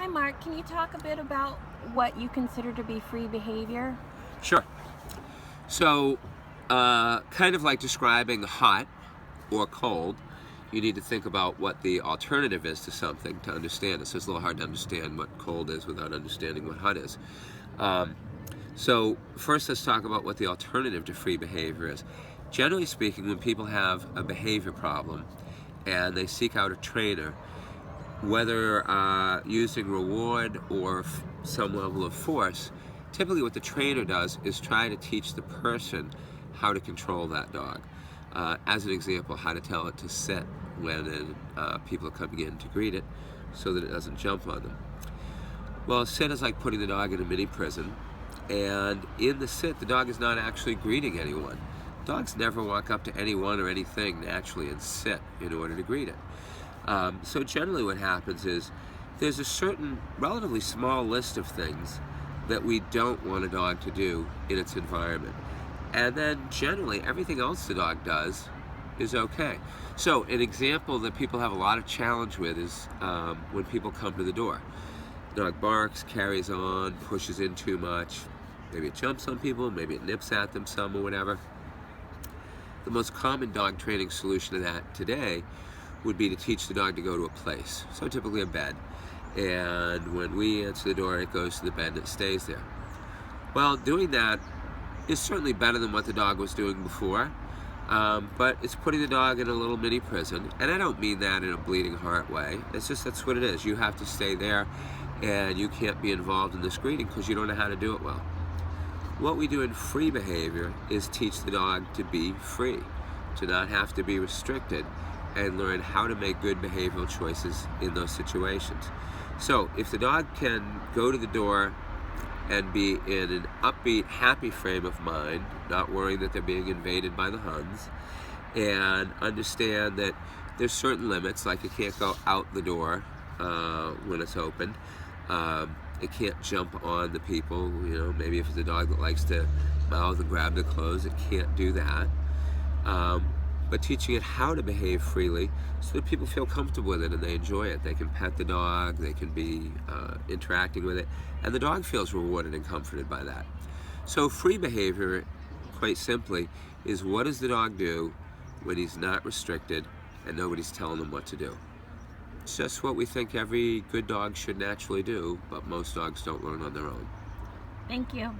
Mark. Can you talk a bit about what you consider to be free behavior? Sure. So, kind of like describing hot or cold, you need to think about what the alternative is to something to understand it. So it's a little hard to understand what cold is without understanding what hot is. So first let's talk about what the alternative to free behavior is. Generally speaking, when people have a behavior problem and they seek out a trainer, whether using reward or some level of force, typically what the trainer does is try to teach the person how to control that dog. As an example, how to tell it to sit when people are coming in to greet it so that it doesn't jump on them. Well, sit is like putting the dog in a mini prison, and in the sit, the dog is not actually greeting anyone. Dogs never walk up to anyone or anything naturally and sit in order to greet it. So generally what happens is there's a certain relatively small list of things that we don't want a dog to do in its environment. And then generally everything else the dog does is okay. So an example that people have a lot of challenge with is when people come to the door. The dog barks, carries on, pushes in too much. Maybe it jumps on people, maybe it nips at them some or whatever. The most common dog training solution to that today would be to teach the dog to go to a place, so typically a bed. And when we answer the door, it goes to the bed and it stays there. Well, doing that is certainly better than what the dog was doing before, but it's putting the dog in a little mini prison. And I don't mean that in a bleeding heart way. It's just that's what it is. You have to stay there and you can't be involved in this greeting because you don't know how to do it well. What we do in free behavior is teach the dog to be free, to not have to be restricted, and learn how to make good behavioral choices in those situations. So if the dog can go to the door and be in an upbeat, happy frame of mind, not worrying that they're being invaded by the Huns, and understand that there's certain limits, like it can't go out the door when it's open. It can't jump on the people, maybe if it's a dog that likes to mouth and grab the clothes, it can't do that. But teaching it how to behave freely so that people feel comfortable with it and they enjoy it. They can pet the dog, they can be interacting with it, and the dog feels rewarded and comforted by that. So free behavior, quite simply, is what does the dog do when he's not restricted and nobody's telling him what to do. It's just what we think every good dog should naturally do, but most dogs don't learn on their own. Thank you.